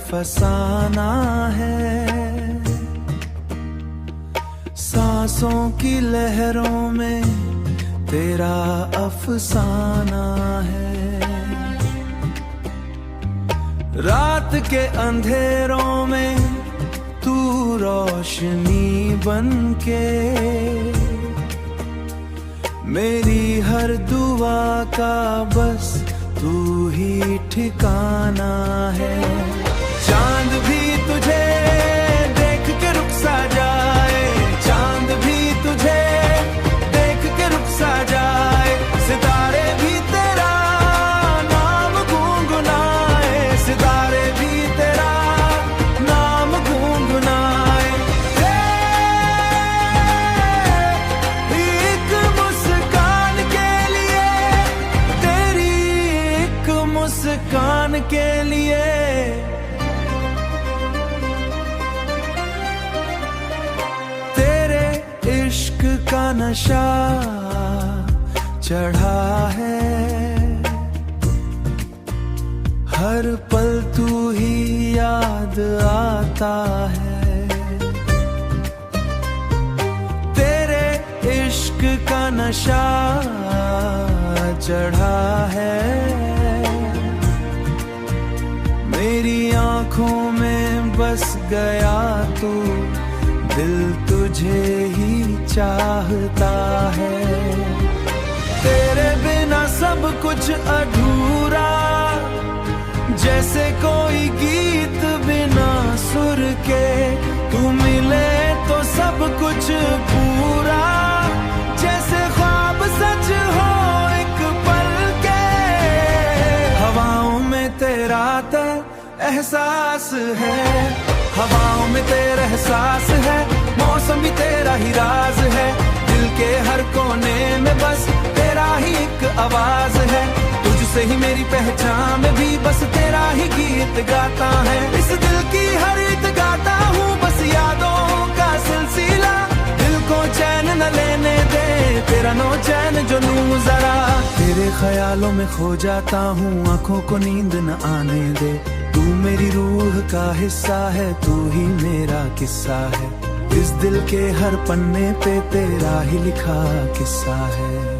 फसाना है। सांसों की लहरों में तेरा अफसाना है। रात के अंधेरों में तू रोशनी बनके मेरी हर दुआ का बस तू ही ठिकाना है। चांद भी तुझे देख के रुक सा जाए, चांद भी तुझे देख के रुक सा जाए, सितारे भी तेरा नाम गुनगुनाए, सितारे भी तेरा नाम गुनगुनाए। एक मुस्कान के लिए, तेरी एक मुस्कान के लिए इश्क का नशा चढ़ा है। हर पल तू ही याद आता है। तेरे इश्क का नशा चढ़ा है। मेरी आंखों में बस गया तू, दिल तुझे ही चाहता है। तेरे बिना सब कुछ अधूरा, जैसे कोई गीत बिना सुर के। तू मिले तो सब कुछ पूरा, जैसे ख्वाब सच हो एक पल के। हवाओं में तेरा एहसास है, हवाओं में तेरा एहसास है, मौसम भी तेरा ही राज है। दिल के हर कोने में बस तेरा ही एक आवाज है। तुझसे ही मेरी पहचान भी बस तेरा ही गीत गाता है। इस दिल की हर रीत गाता हूँ बस यादों का सिलसिला। दिल को चैन न लेने दे तेरा नो चैन जो नू जरा। तेरे ख्यालों में खो जाता हूँ, आंखों को नींद न आने दे। तू मेरी रूह का हिस्सा है, तू ही मेरा किस्सा है। इस दिल के हर पन्ने पे तेरा ही लिखा किस्सा है।